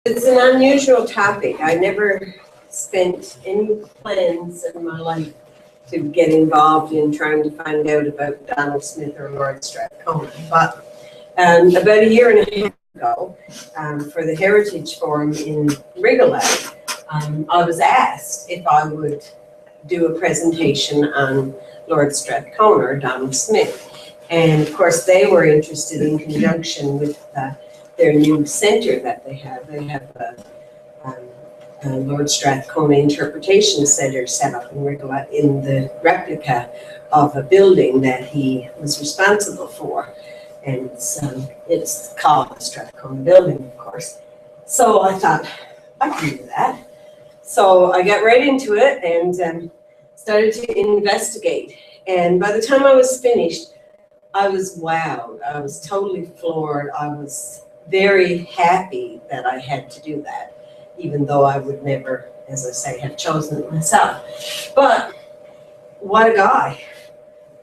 It's an unusual topic. I never spent any plans in my life to get involved in trying to find out about Donald Smith or Lord Strathcona. But about a year and a half ago, for the Heritage Forum in Rigolet, I was asked if I would do a presentation on Lord Strathcona or Donald Smith. And of course, they were interested in conjunction with their new center that they have. They have a Lord Strathcona Interpretation Center set up in Rigolet in the replica of a building that he was responsible for. And it's called the Strathcona Building, of course. So I thought, I can do that. So I got right into it and started to investigate. And by the time I was finished, I was wowed. I was totally floored. I was very happy that I had to do that, even though I would never, as I say, have chosen it myself. But what a guy.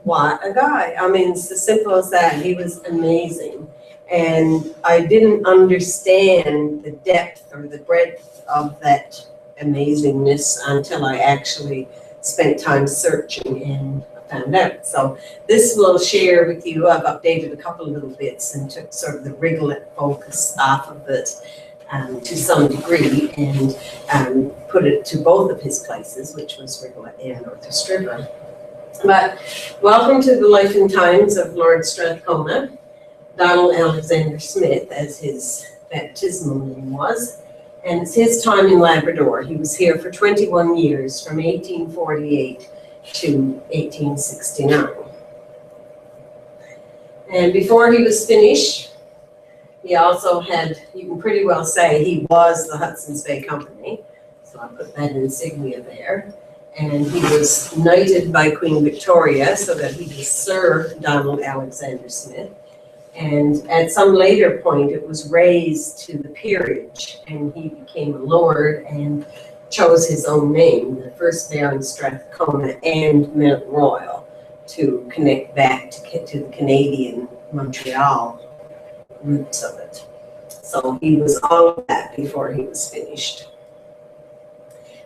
What a guy. I mean, it's as simple as that. He was amazing. And I didn't understand the depth or the breadth of that amazingness until I actually spent time searching and found out. So this will share with you. I've updated a couple of little bits and took sort of the Rigolet focus off of it to some degree and put it to both of his places, which was Rigolet and Northeast River. But welcome to the life and times of Lord Strathcona, Donald Alexander Smith, as his baptismal name was. And it's his time in Labrador. He was here for 21 years, from 1848 to 1869. And before he was finished, he also had, you can pretty well say, he was the Hudson's Bay Company. So I put that insignia there. And he was knighted by Queen Victoria so that he could serve Donald Alexander Smith. And at some later point, it was raised to the peerage, and he became a lord and chose his own name, the first Baron Strathcona and Mount Royal, to connect back to the Canadian Montreal roots of it. So he was all of that before he was finished.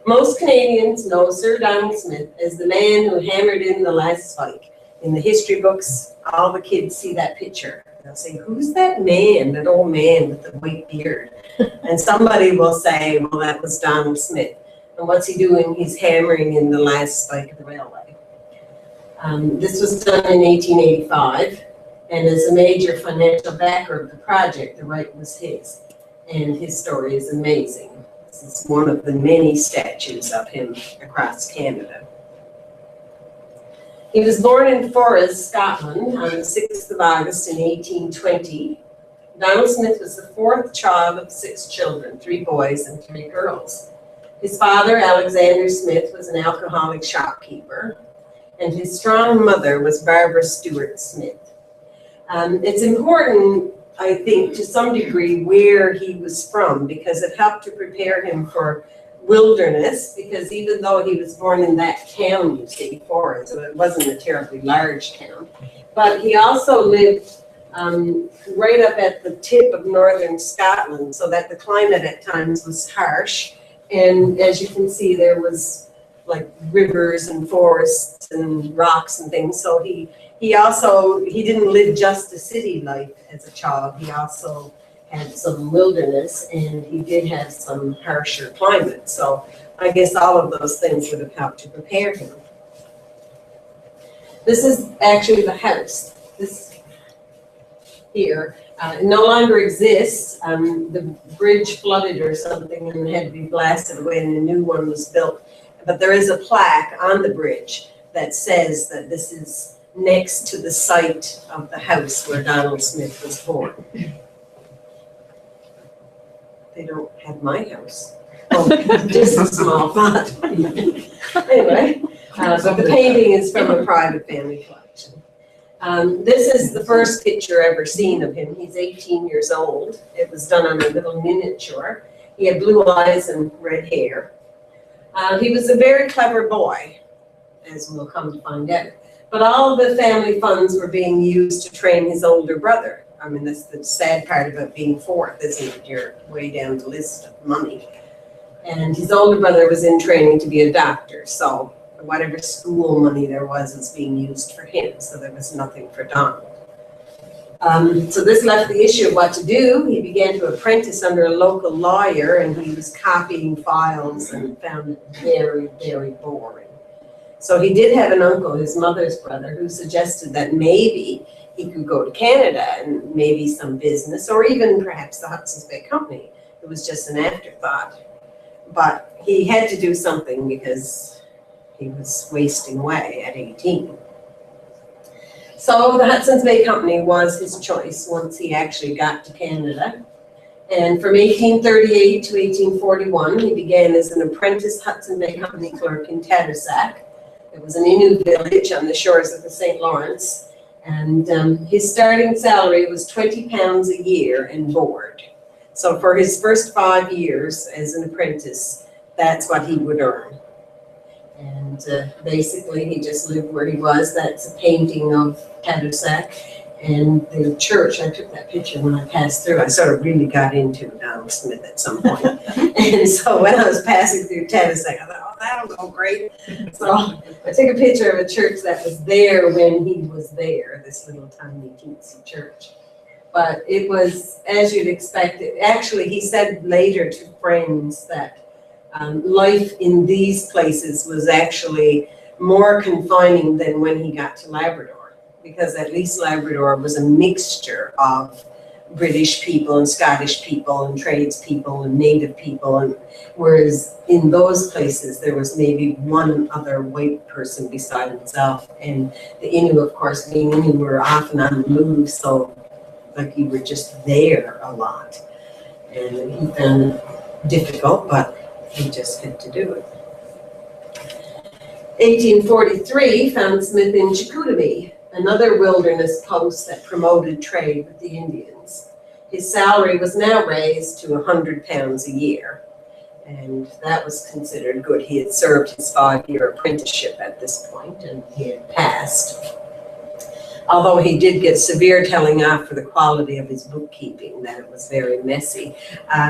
Most Canadians know Sir Donald Smith as the man who hammered in the last spike. In the history books, all the kids see that picture. They'll say, who's that man, that old man with the white beard? And somebody will say, well, that was Donald Smith. And what's he doing? He's hammering in the last spike of the railway. This was done in 1885. And as a major financial backer of the project, the right was his. And his story is amazing. This is one of the many statues of him across Canada. He was born in Forres, Scotland, on the 6th of August in 1820. Donald Smith was the fourth child of 6 children, 3 boys and 3 girls. His father, Alexander Smith, was an alcoholic shopkeeper, and his strong mother was Barbara Stewart Smith. It's important, I think, to some degree, where he was from, because it helped to prepare him for wilderness, because even though he was born in that town, you see, Forres, so it wasn't a terribly large town, but he also lived right up at the tip of northern Scotland, so that the climate at times was harsh, and as you can see, there was like rivers and forests and rocks and things, so he didn't live just a city life as a child. He also had some wilderness, and he did have some harsher climate. So I guess all of those things would have helped to prepare him. This is actually the house. This here no longer exists. The bridge flooded or something and had to be blasted away, and a new one was built. But there is a plaque on the bridge that says that this is next to the site of the house where Donald Smith was born. They don't have my house. Oh, just a small font. Anyway, the painting is from a private family collection. This is the first picture ever seen of him. He's 18 years old. It was done on a little miniature. He had blue eyes and red hair. He was a very clever boy, as we'll come to find out. But all of the family funds were being used to train his older brother, I mean, that's the sad part about being fourth, isn't it? You're way down the list of money. And his older brother was in training to be a doctor, so whatever school money there was being used for him, so there was nothing for Donald. So this left the issue of what to do. He began to apprentice under a local lawyer, and he was copying files and found it very, very boring. So he did have an uncle, his mother's brother, who suggested that maybe he could go to Canada and maybe some business, or even perhaps the Hudson's Bay Company. It was just an afterthought. But he had to do something because he was wasting away at 18. So the Hudson's Bay Company was his choice once he actually got to Canada. And from 1838 to 1841, he began as an apprentice Hudson Bay Company clerk in Tadoussac. It was an Innu village on the shores of the St. Lawrence. And his starting salary was £20 a year and board. So for his first 5 years as an apprentice, that's what he would earn. And basically, he just lived where he was. That's a painting of Tadoussac and the church. I took that picture when I passed through. I sort of really got into Donald Smith at some point. And so when I was passing through Tadoussac, I thought, oh, that'll go great. So I took a picture of a church that was there when he was there, this little tiny teensy church. But it was, as you'd expect, actually, he said later to friends that life in these places was actually more confining than when he got to Labrador, because at least Labrador was a mixture of British people and Scottish people and tradespeople and native people, and whereas in those places there was maybe one other white person beside himself, and the Innu, of course, being Innu, were often on the move, so like you were just there a lot, and he found it difficult, but he just had to do it. 1843 found Smith in Chicoutimi, another wilderness post that promoted trade with the Indians. His salary was now raised to £100 a year, and that was considered good. He had served his 5-year apprenticeship at this point, and he had passed. Although he did get severe telling off for the quality of his bookkeeping, that it was very messy.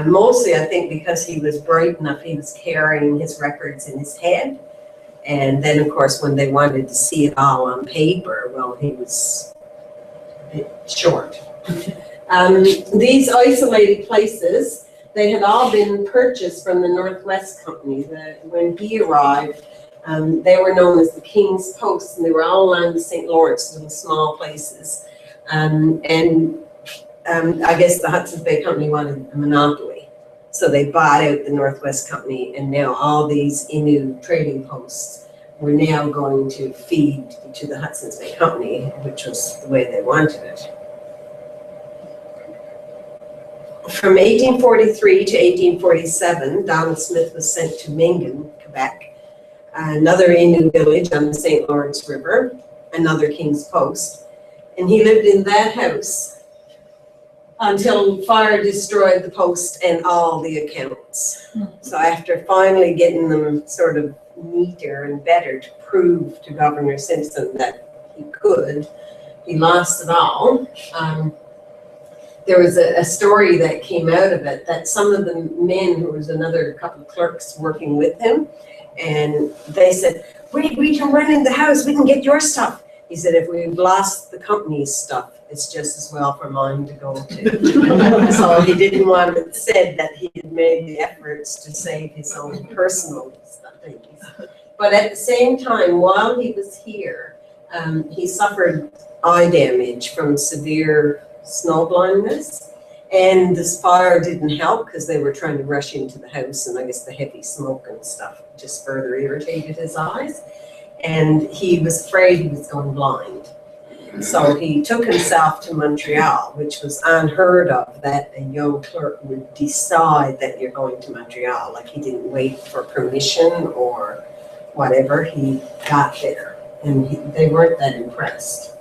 Mostly, I think, because he was bright enough, he was carrying his records in his head. And then, of course, when they wanted to see it all on paper, well, he was a bit short. These isolated places, they had all been purchased from the Northwest Company. When he arrived, they were known as the King's Post, and they were all along the St. Lawrence, little small places. I guess the Hudson's Bay Company wanted a monopoly. So they bought out the Northwest Company, and now all these Innu trading posts were now going to feed to the Hudson's Bay Company, which was the way they wanted it. From 1843 to 1847, Donald Smith was sent to Mingan, Quebec, another Innu village on the St. Lawrence River, another King's Post, and he lived in that house until fire destroyed the post and all the accounts. So after finally getting them sort of neater and better to prove to Governor Simpson that he could, he lost it all. There was a story that came out of it that some of the men, who was another couple of clerks working with him, and they said, we can run in the house, we can get your stuff. He said, if we've lost the company's stuff, it's just as well for mine to go to. So he didn't want it said that he had made the efforts to save his own personal stuff. But at the same time, while he was here, he suffered eye damage from severe snow blindness. And this fire didn't help because they were trying to rush into the house, and I guess the heavy smoke and stuff just further irritated his eyes. And he was afraid he was going blind. So he took himself to Montreal, which was unheard of, that a young clerk would decide that you're going to Montreal. Like, he didn't wait for permission or whatever. He got there, and they weren't that impressed.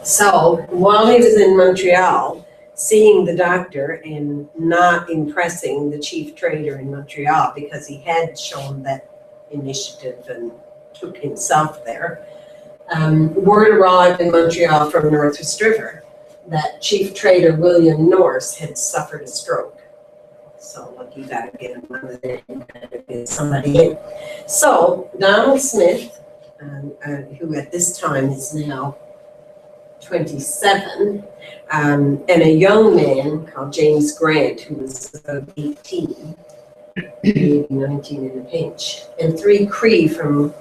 So while he was in Montreal, seeing the doctor and not impressing the chief trader in Montreal, because he had shown that initiative and took himself there, word arrived in Montreal from Northwest River that Chief Trader William Norse had suffered a stroke. So like you gotta get him out of there, you gotta get somebody in. So Donald Smith, who at this time is now 27, and a young man called James Grant, who was about 18, maybe 19 in a pinch, and 3 Cree from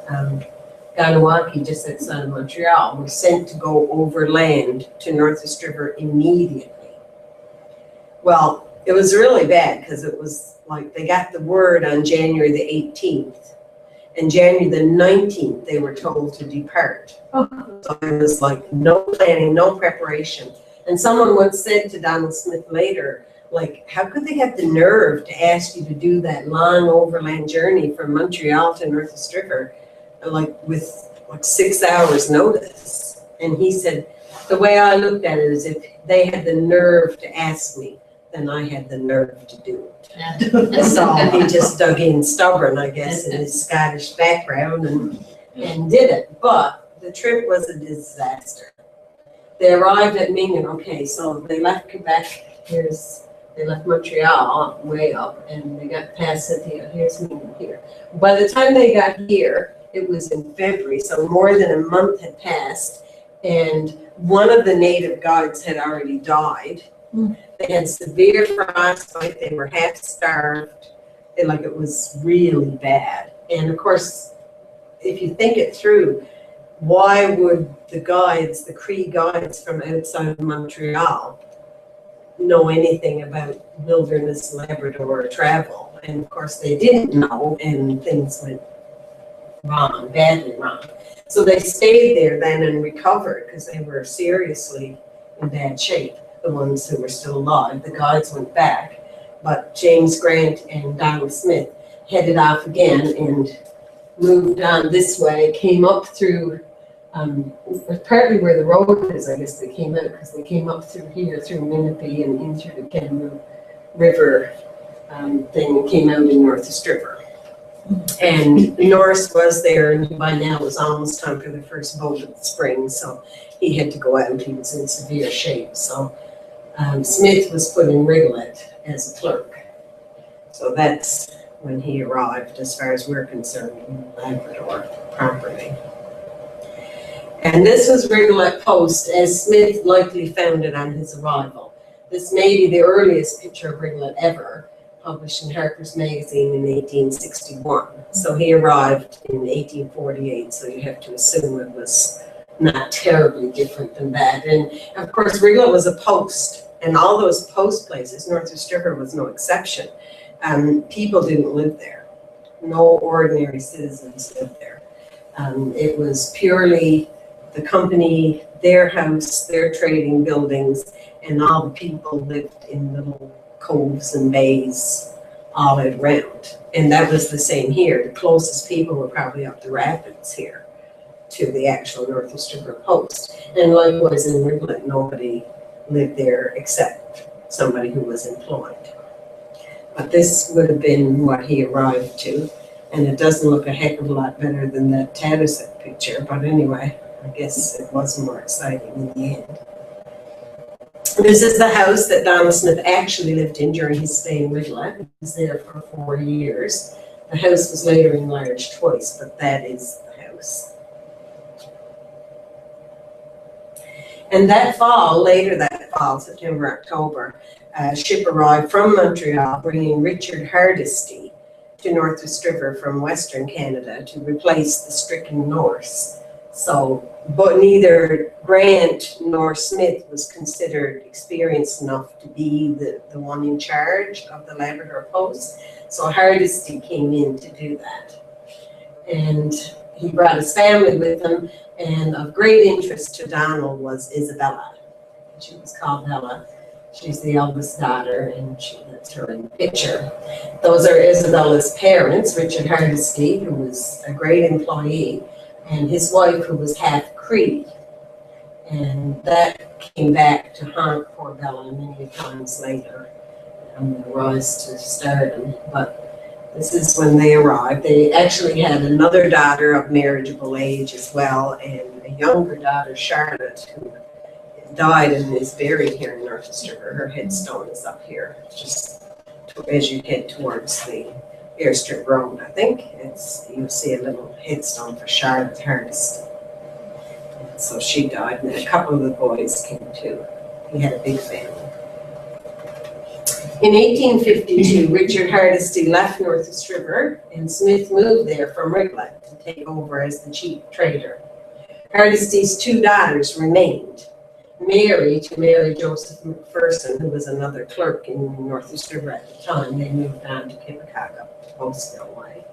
Ganawaki, just outside of Montreal, were sent to go overland to Northwest River immediately. Well, it was really bad because it was like they got the word on January the 18th, and January the 19th they were told to depart. So it was like no planning, no preparation. And someone once said to Donald Smith later, like, how could they have the nerve to ask you to do that long overland journey from Montreal to Northwest River, like with like 6 hours notice? And he said, the way I looked at it is if they had the nerve to ask me, then I had the nerve to do it. So he just dug in stubborn, I guess, in his Scottish background and did it. But the trip was a disaster. They arrived at Mingen, okay, so they left Quebec, they left Montreal way up, and they got past Cynthia, here's Mingen here. By the time they got here, it was in February, so more than a month had passed, and one of the native guides had already died. They had severe frostbite, they were half starved, it was really bad. And of course, if you think it through, why would the guides, the Cree guides from outside of Montreal, know anything about wilderness Labrador travel? And of course they didn't know, and things went wrong, badly wrong. So they stayed there then and recovered because they were seriously in bad shape. The ones who were still alive, the guides went back, but James Grant and Donald Smith headed off again and moved on this way, came up through, partly where the road is, I guess they came out, because they came up through here, through Minnipe and into the Kenmue River thing, and came out in Northwest River. And Norris was there, and by now it was almost time for the first boat of the spring, so he had to go out. He was in severe shape, so Smith was put in Rigolet as a clerk. So that's when he arrived, as far as we're concerned, in Labrador properly. And this was Rigolet Post, as Smith likely found it on his arrival. This may be the earliest picture of Rigolet ever, published in Harper's Magazine in 1861. So he arrived in 1848, so you have to assume it was not terribly different than that. And of course, Rigolet was a post, and all those post places, Northwest River was no exception. People didn't live there. No ordinary citizens lived there. It was purely the company, their house, their trading buildings, and all the people lived in little coves and bays all around. And that was the same here. The closest people were probably up the rapids here to the actual Northwest River Post. And likewise in Rigolet, nobody lived there except somebody who was employed. But this would have been what he arrived to, and it doesn't look a heck of a lot better than that Tadoussac picture, but anyway, I guess it was more exciting in the end. This is the house that Donald Smith actually lived in during his stay in Rigolet. He was there for 4 years. The house was later enlarged twice, but that is the house. And that fall, later that fall, September, October, a ship arrived from Montreal bringing Richard Hardisty to Northwest River from Western Canada to replace the stricken Norse. So, but neither Grant nor Smith was considered experienced enough to be the one in charge of the Labrador Post. So Hardisty came in to do that. And he brought his family with him, and of great interest to Donald was Isabella. She was called Bella. She's the eldest daughter, and that's her in the picture. Those are Isabella's parents, Richard Hardisty, who was a great employee, and his wife, who was half Cree. And that came back to haunt poor Bella many times later on the rise to stardom. But this is when they arrived. They actually had another daughter of marriageable age as well, and a younger daughter, Charlotte, who died and is buried here in North River. Her headstone is up here, just as you head towards the Airstrip Road, I think. You'll see a little headstone for Charlotte Hardesty. So she died, and a couple of the boys came too. He had a big family. In 1852, Richard Hardesty left North River, and Smith moved there from Riglet to take over as the chief trader. Hardesty's two daughters remained. Mary, to marry Joseph McPherson, who was another clerk in North River at the time. They moved on to Kippacaga, Postville way.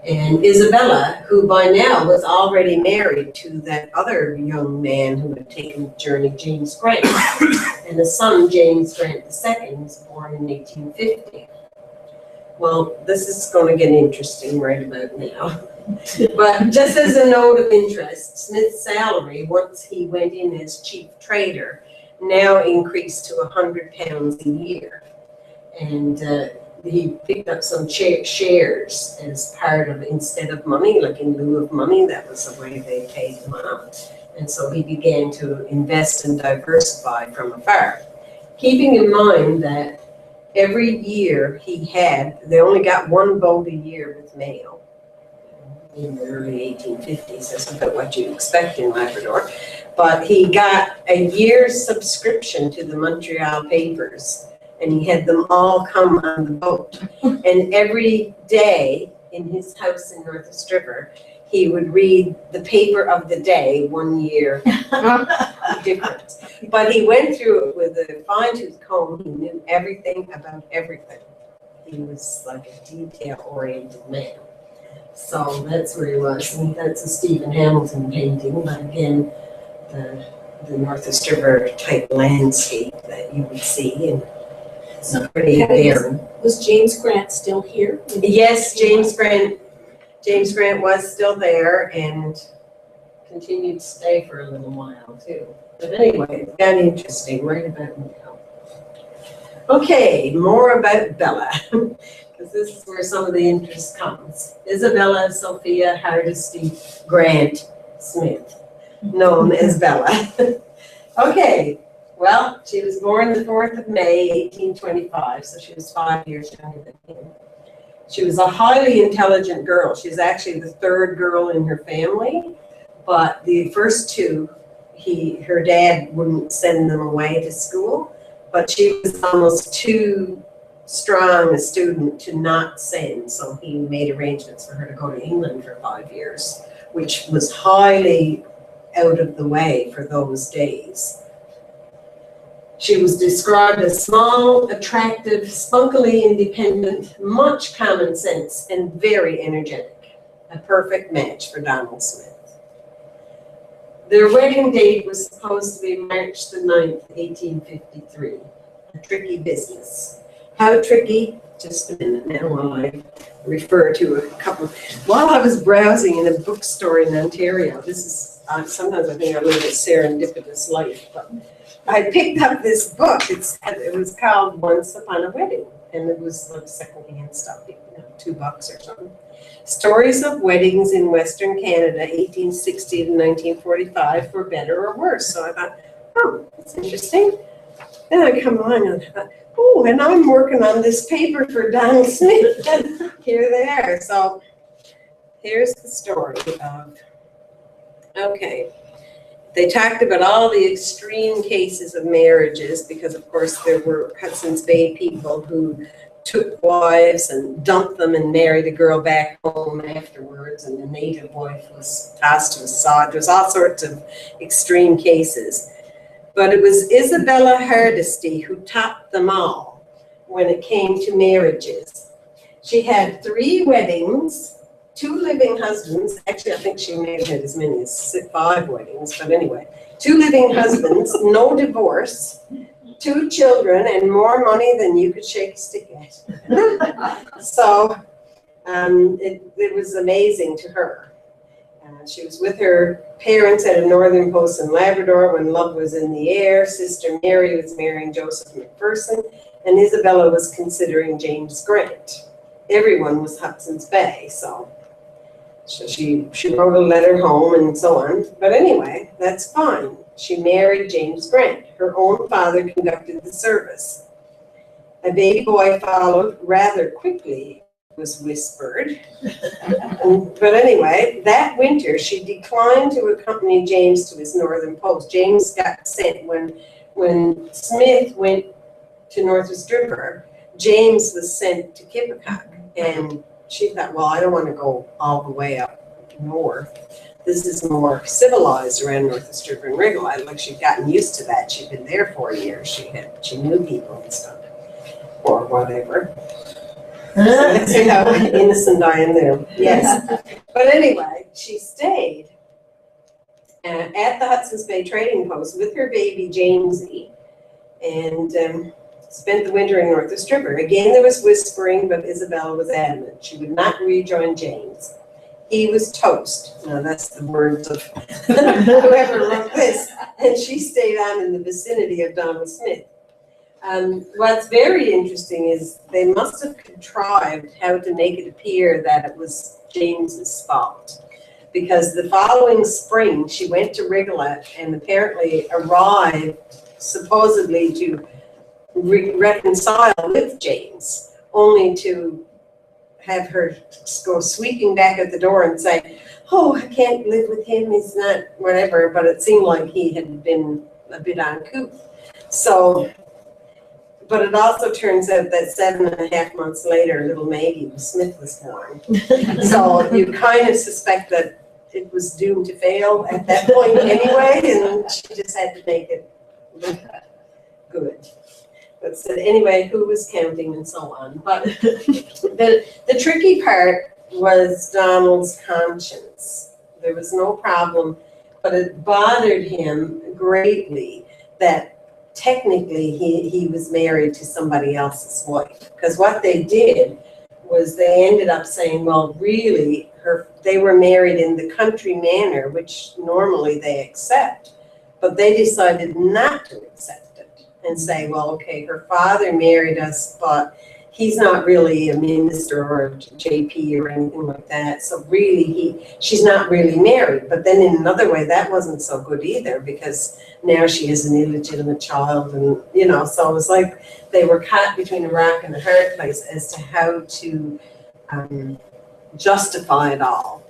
And Isabella, who by now was already married to that other young man who had taken the journey, James Grant. And the son, James Grant II, was born in 1850. Well, this is going to get interesting right about now. But just as a note of interest, Smith's salary, once he went in as chief trader, now increased to £100 a year. And he picked up some shares as part of, instead of money, like in lieu of money, that was the way they paid him out. And so he began to invest and diversify from afar. Keeping in mind that every year they only got one boat a year with mail. In the early 1850s, that's about what you expect in Labrador. But he got a year's subscription to the Montreal papers, and he had them all come on the boat. And every day in his house in North River, he would read the paper of the day, 1 year difference. But he went through it with a fine-tooth comb. He knew everything about everything. He was like a detail-oriented man. So that's where he was, and that's a Stephen Hamilton painting, but again, the North River type landscape that you would see, and it's pretty barren. Was James Grant still here? Yes, James Grant was still there and continued to stay for a little while too. But anyway, it got interesting right about now. Okay, more about Bella. Because this is where some of the interest comes. Isabella Sophia Hardesty Grant Smith, known as Bella. Okay, well, she was born the 4th of May, 1825, so she was 5 years younger than him. She was a highly intelligent girl. She's actually the third girl in her family, but the first two, her dad wouldn't send them away to school, but she was almost too strong a student to not send, so he made arrangements for her to go to England for 5 years, which was highly out of the way for those days. She was described as small, attractive, spunkily independent, much common sense, and very energetic. A perfect match for Donald Smith. Their wedding date was supposed to be March the 9th, 1853. A tricky business. How tricky? Just a minute now while I refer to a couple. While I was browsing in a bookstore in Ontario, this is, sometimes I think I live a serendipitous life, but I picked up this book. It was called Once Upon a Wedding, and it was like secondhand stuff, $2 or something. Stories of Weddings in Western Canada, 1860 to 1945, for better or worse. So I thought, oh, that's interesting. Then I come along and I thought, oh, and I'm working on this paper for Donald Smith. Here they are. So here's the story of, okay, they talked about all the extreme cases of marriages because, of course, there were Hudson's Bay people who took wives and dumped them and married a girl back home afterwards, and the native wife was tossed to the sod. There's all sorts of extreme cases. But it was Isabella Hardesty who topped them all when it came to marriages. She had 3 weddings, 2 living husbands. Actually, I think she may have had as many as 5 weddings, but anyway. 2 living husbands, no divorce, 2 children, and more money than you could shake a stick at. So it was amazing to her. She was with her parents at a northern post in Labrador when love was in the air. Sister Mary was marrying Joseph McPherson, and Isabella was considering James Grant. Everyone was Hudson's Bay, so she wrote a letter home and so on. But anyway, that's fine. she married James Grant. Her own father conducted the service. A baby boy followed rather quickly, was whispered. But anyway, that winter she declined to accompany James to his northern post. James got sent when Smith went to Northwest River. James was sent to Kippacock, and she thought, well, I don't want to go all the way up north. This is more civilized around Northwest River and Wriggle. Like she'd gotten used to that. She'd been there 4 years. She knew people and stuff, or whatever. Let's see how innocent I am there. Yes. But anyway, she stayed at the Hudson's Bay Trading Post with her baby Jamesy, and spent the winter in Northwest River. Again, there was whispering, but Isabella was adamant. She would not rejoin James. He was toast. Now that's the words of whoever wrote this. And she stayed on in the vicinity of Donald Smith. What's very interesting is they must have contrived how to make it appear that it was James's fault. Because the following spring, she went to Wriggle and apparently arrived supposedly to reconcile with James, only to have her go sweeping back at the door and say, oh, I can't live with him, he's not whatever, but it seemed like he had been a bit uncouth. So, but it also turns out that 7.5 months later, little Maggie Smith was born. So you kind of suspect that it was doomed to fail at that point anyway, and she just had to make it look good. But so anyway, who was counting and so on. But the tricky part was Donald's conscience. There was no problem, but it bothered him greatly that technically he was married to somebody else's wife. Because what they did was they ended up saying, well, really, they were married in the country manner, which normally they accept, but they decided not to accept and say, well, okay, her father married us, but he's not really a minister or a JP or anything like that. So really, she's not really married. But then in another way, that wasn't so good either, because now she is an illegitimate child, and so it was like they were caught between a rock and a hard place as to how to justify it all.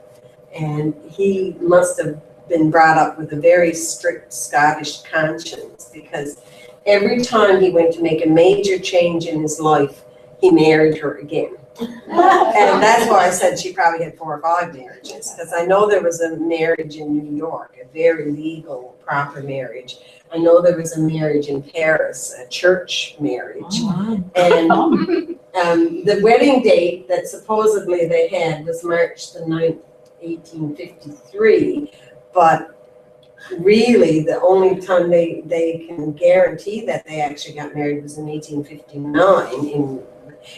And he must have been brought up with a very strict Scottish conscience, because every time he went to make a major change in his life, he married her again. And that's why I said she probably had 4 or 5 marriages, because I know there was a marriage in New York, a very legal, proper marriage. I know there was a marriage in Paris, a church marriage. And the wedding date that supposedly they had was March the 9th, 1853, but really the only time they can guarantee that they actually got married was in 1859,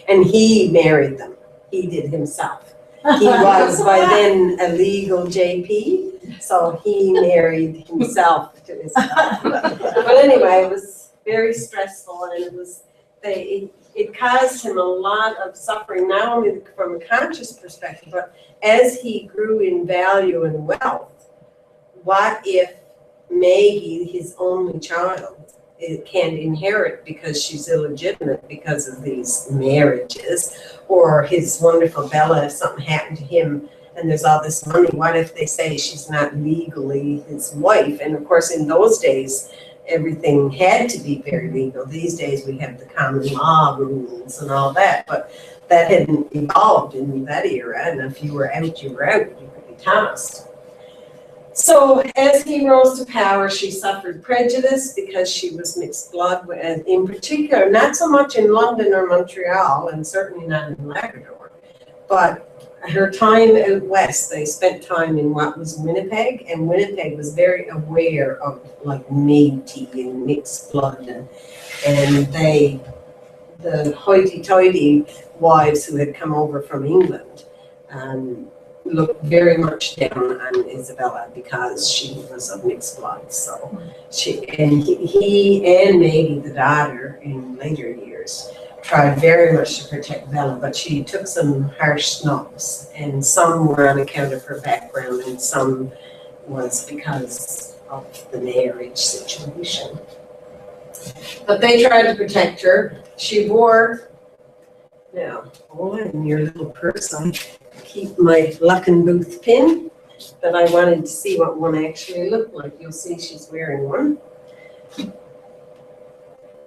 and he married them. He did himself. He was by then a legal JP, so he married himself to his wife. But anyway, it was very stressful, and it caused him a lot of suffering, not only from a conscious perspective, but as he grew in value and wealth. What if Maggie, his only child, can't inherit because she's illegitimate because of these marriages, or his wonderful Bella, if something happened to him and there's all this money, what if they say she's not legally his wife? And of course, in those days, everything had to be very legal. These days we have the common law rules and all that, but that hadn't evolved in that era, and if you were out, you were out, you could be tossed. So as he rose to power, she suffered prejudice because she was mixed blood, and in particular, not so much in London or Montreal, and certainly not in Labrador, but her time out west, they spent time in what was Winnipeg, and Winnipeg was very aware of like Métis and mixed blood, and the hoity-toity wives who had come over from England, looked very much down on Isabella because she was of mixed blood. So he and Maggie, the daughter, in later years, tried very much to protect Bella, but she took some harsh snubs, and some were on account of her background, and some was because of the marriage situation. But they tried to protect her. She wore, now, in your little purse, I keep my Luckenbooth pin, but I wanted to see what one actually looked like. You'll see she's wearing one.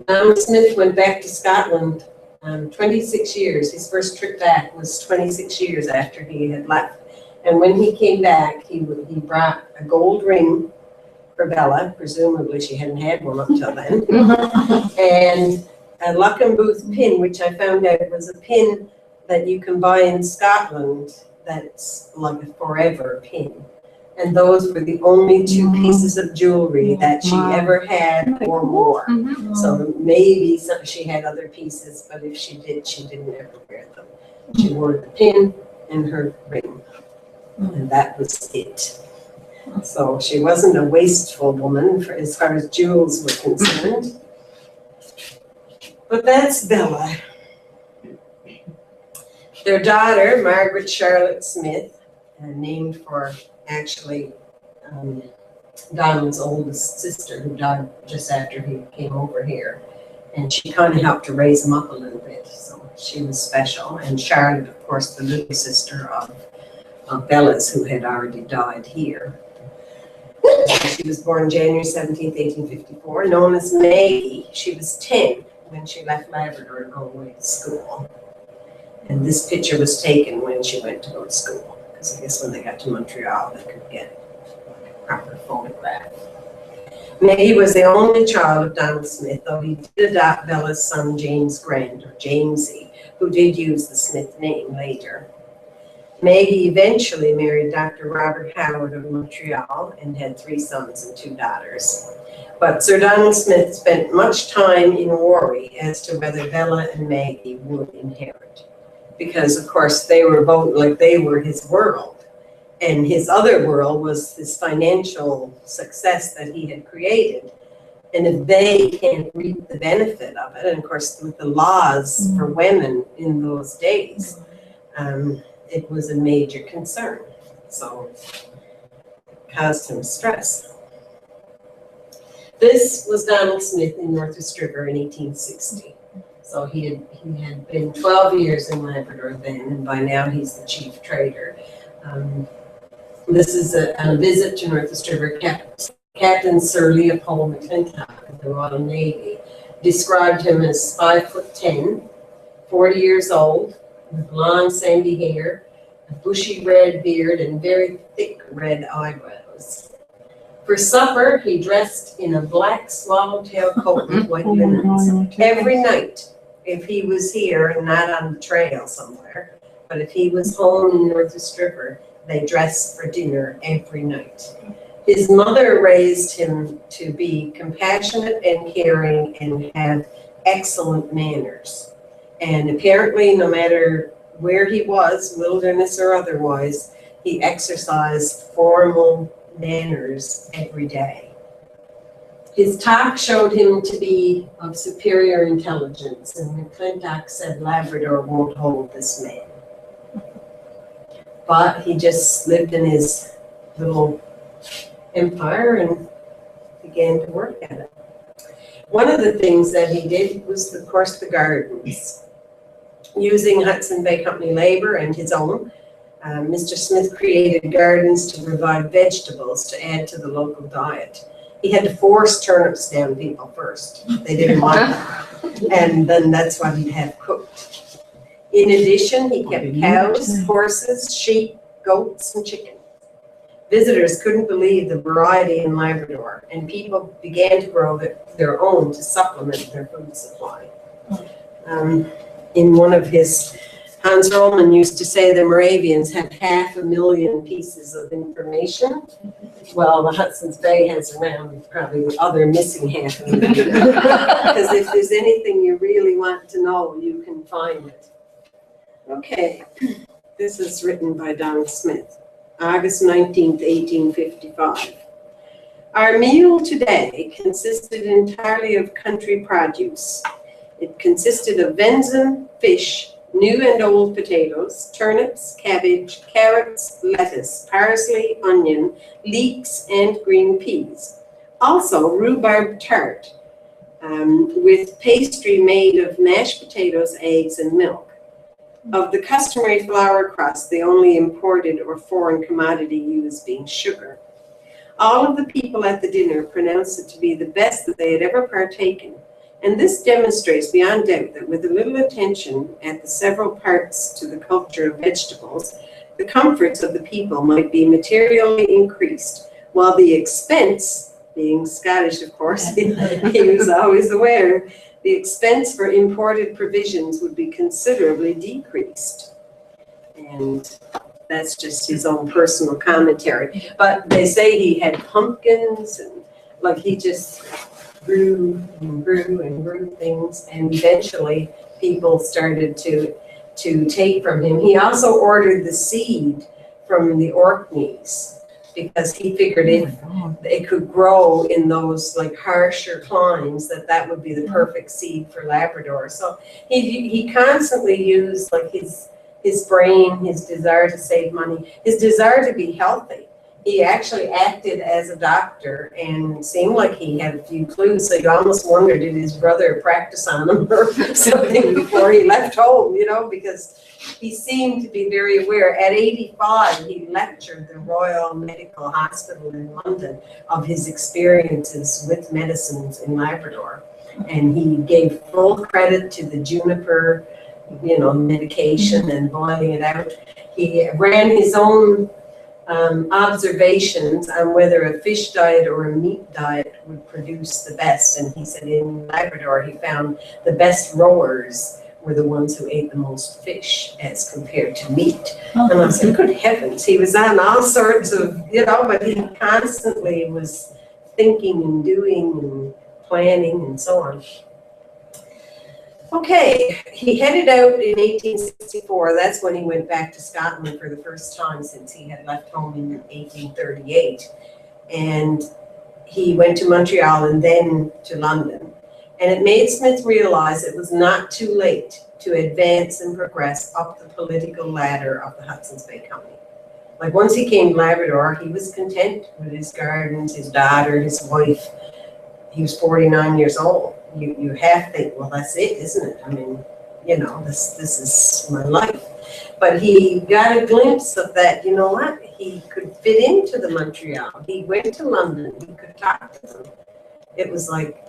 Donald Smith went back to Scotland 26 years. His first trip back was 26 years after he had left. And when he came back, he brought a gold ring for Bella. Presumably she hadn't had one up till then. And a Luckenbooth pin, which I found out was a pin that you can buy in Scotland that's like a forever pin. And those were the only two pieces of jewelry that she ever had or wore. So maybe she had other pieces, but if she did, she didn't ever wear them. She wore the pin and her ring, and that was it. So she wasn't a wasteful woman as far as jewels were concerned. But that's Bella. Their daughter, Margaret Charlotte Smith, named for actually Donald's oldest sister, who died just after he came over here. And she kind of helped to raise him up a little bit, so she was special. And Charlotte, of course, the little sister of Bella's, who had already died here. She was born January 17th, 1854, known as Maggie. She was 10 when she left Labrador to go away to school. And this picture was taken when she went to go to school. I guess when they got to Montreal, they could get a proper photograph. Maggie was the only child of Donald Smith, though he did adopt Bella's son, James Grant, or Jamesy, who did use the Smith name later. Maggie eventually married Dr. Robert Howard of Montreal and had 3 sons and 2 daughters. But Sir Donald Smith spent much time in worry as to whether Bella and Maggie would inherit. Because, of course, they were both, like, they were his world. And his other world was this financial success that he had created. And if they can't reap the benefit of it, and of course, with the laws for women in those days, it was a major concern. So it caused him stress. This was Donald Smith in Northwest River in 1860. So he had been 12 years in Labrador then, and by now he's the chief trader. This is a visit to Northwest River. Captain Sir Leopold McClintock of the Royal Navy described him as 5'10", 40 years old, with long sandy hair, a bushy red beard, and very thick red eyebrows. For supper, he dressed in a black swallowtail coat with white linens every night. If he was here and not on the trail somewhere, but if he was home in Northwest River, they dressed for dinner every night. His mother raised him to be compassionate and caring and have excellent manners. And apparently, no matter where he was, wilderness or otherwise, he exercised formal manners every day. His talk showed him to be of superior intelligence, and McClintock said Labrador won't hold this man. But he just lived in his little empire and began to work at it. One of the things that he did was, of course, the gardens. Using Hudson Bay Company labor and his own, Mr. Smith created gardens to provide vegetables to add to the local diet. He had to force turnips down people first. They didn't want them. And then that's what he'd have cooked. In addition, he kept cows, horses, sheep, goats, and chickens. Visitors couldn't believe the variety in Labrador, and people began to grow their own to supplement their food supply. In one of his, Hans Rollman used to say the Moravians had 500,000 pieces of information. Well, the Hudson's Bay has around probably the other missing 500,000. Because if there's anything you really want to know, you can find it. Okay, this is written by Donald Smith, August 19th, 1855. Our meal today consisted entirely of country produce. It consisted of venison, fish, new and old potatoes, turnips, cabbage, carrots, lettuce, parsley, onion, leeks, and green peas. Also, rhubarb tart with pastry made of mashed potatoes, eggs, and milk. Of the customary flour crust, the only imported or foreign commodity used being sugar. All of the people at the dinner pronounced it to be the best that they had ever partaken, and this demonstrates beyond doubt that with a little attention at the several parts to the culture of vegetables, the comforts of the people might be materially increased, while the expense, being Scottish of course, he was always aware, the expense for imported provisions would be considerably decreased. And that's just his own personal commentary. But they say he had pumpkins and like he just grew and grew and grew things, and eventually people started to take from him. He also ordered the seed from the Orkneys because he figured it could grow in those like harsher climes, that would be the perfect seed for Labrador. So he constantly used like his brain, his desire to save money, his desire to be healthy. He actually acted as a doctor and seemed like he had a few clues. So you almost wondered, did his brother practice on him or something before he left home, you know, because he seemed to be very aware. At 85, he lectured the Royal Medical Hospital in London of his experiences with medicines in Labrador. And he gave full credit to the juniper, you know, medication and boiling it out. He ran his own observations on whether a fish diet or a meat diet would produce the best. And he said in Labrador, he found the best rowers were the ones who ate the most fish as compared to meat. And I said, good heavens, he was on all sorts of, you know, but he constantly was thinking and doing and planning and so on. Okay, he headed out in 1864. That's when he went back to Scotland for the first time since he had left home in 1838. And he went to Montreal and then to London. And it made Smith realize it was not too late to advance and progress up the political ladder of the Hudson's Bay Company. Like once he came to Labrador, he was content with his gardens, his daughter, his wife. He was 49 years old. You have to think, well, that's it, isn't it? I mean, you know, this is my life. But he got a glimpse of that, you know what? He could fit into the Montreal. He went to London. He could talk to them. It was like,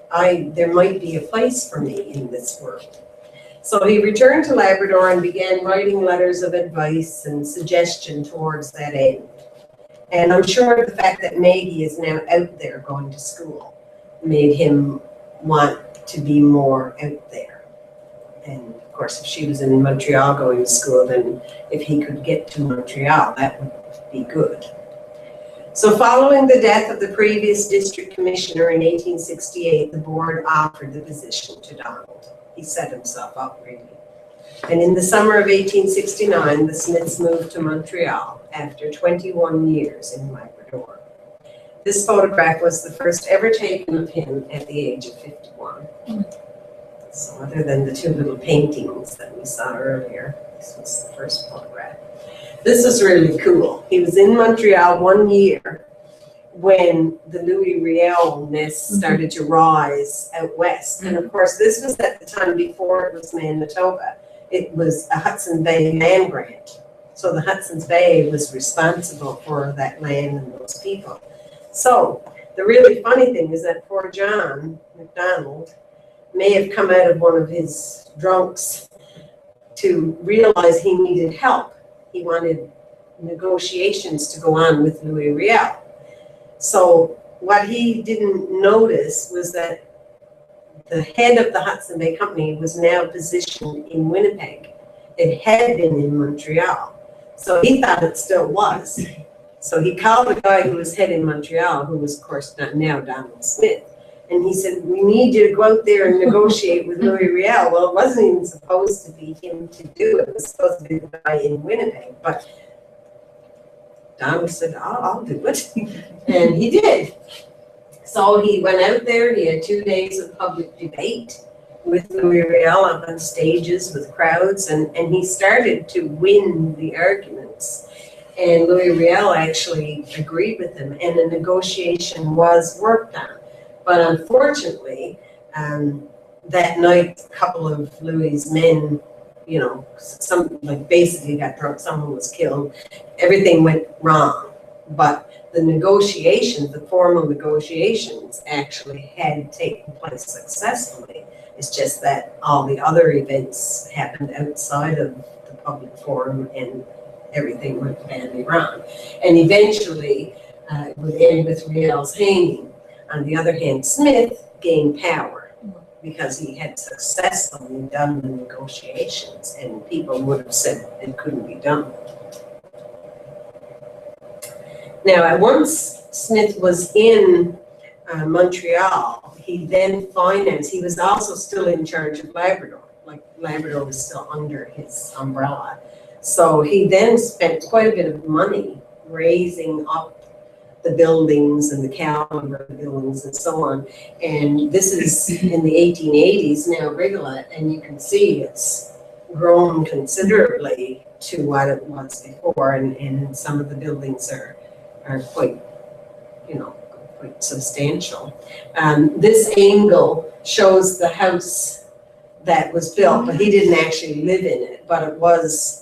there might be a place for me in this world. So he returned to Labrador and began writing letters of advice and suggestion towards that end. And I'm sure the fact that Maggie is now out there going to school made him want to be more out there. And of course, if she was in Montreal going to school, then if he could get to Montreal, that would be good. So following the death of the previous district commissioner in 1868, the board offered the position to Donald. He set himself up really. And in the summer of 1869, the Smiths moved to Montreal after 21 years in Labrador. This photograph was the first ever taken of him at the age of 51. So other than the two little paintings that we saw earlier, this was the first photograph. This was really cool. He was in Montreal 1 year when the Louis Riel nest started to rise out west. And of course, this was at the time before it was Manitoba. It was a Hudson Bay land grant. So the Hudson's Bay was responsible for that land and those people. So the really funny thing is that poor John MacDonald may have come out of one of his drunks to realize he needed help. He wanted negotiations to go on with Louis Riel. So what he didn't notice was that the head of the Hudson Bay Company was now positioned in Winnipeg. It had been in Montreal. So he thought it still was. So he called the guy who was head in Montreal, who was, of course, now Donald Smith. And he said, we need you to go out there and negotiate with Louis Riel. Well, it wasn't even supposed to be him to do it. It was supposed to be the guy in Winnipeg. But Donald said, I'll do it. And he did. So he went out there. He had 2 days of public debate. with Louis Riel up on stages with crowds, and he started to win the arguments. And Louis Riel actually agreed with him, and a negotiation was worked on. But unfortunately, that night, a couple of Louis's men, you know, some like basically got drunk, someone was killed, everything went wrong. But the negotiations, the formal negotiations actually had taken place successfully. It's just that all the other events happened outside of the public forum and everything went badly wrong. And eventually it would end with Riel's hanging. On the other hand, Smith gained power because he had successfully done the negotiations, and people would have said it couldn't be done. Now, once Smith was in Montreal, he then financed, he was also still in charge of Labrador, like Labrador was still under his umbrella. So he then spent quite a bit of money raising up the buildings and the caliber of the buildings and so on. And this is in the 1880s now, Rigolet, and you can see it's grown considerably to what it was before, and some of the buildings are quite, you know, quite substantial. This angle shows the house that was built, but he didn't actually live in it, but it was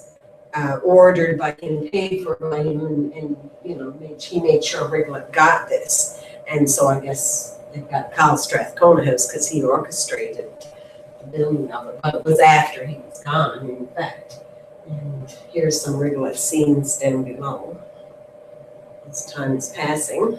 ordered by him, paid for by him, and you know, he made sure Rigolet got this. And so I guess it got called Strathcona House because he orchestrated the building of it, but it was after he was gone, in fact. And here's some Rigolet scenes down below as time is passing.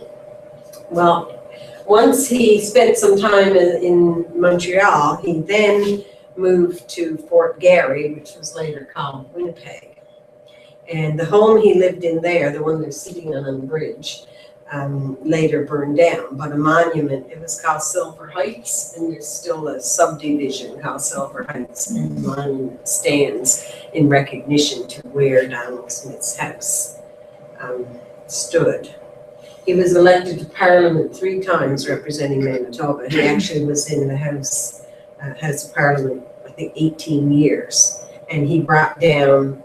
Well, once he spent some time in Montreal, he then moved to Fort Garry, which was later called Winnipeg. And the home he lived in there, the one they're sitting on the bridge, later burned down. But a monument, it was called Silver Heights, and there's still a subdivision called Silver Heights, and the monument stands in recognition to where Donald Smith's house stood. He was elected to Parliament 3 times representing Manitoba. He actually was in the House of Parliament, I think, 18 years. And he brought down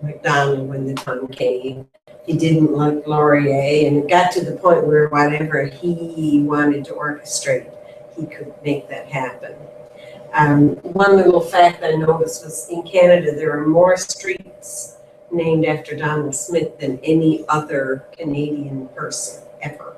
MacDonald when the time came. He didn't like Laurier, and it got to the point where whatever he wanted to orchestrate, he could make that happen. One little fact I noticed was in Canada, there are more streets named after Donald Smith than any other Canadian person ever.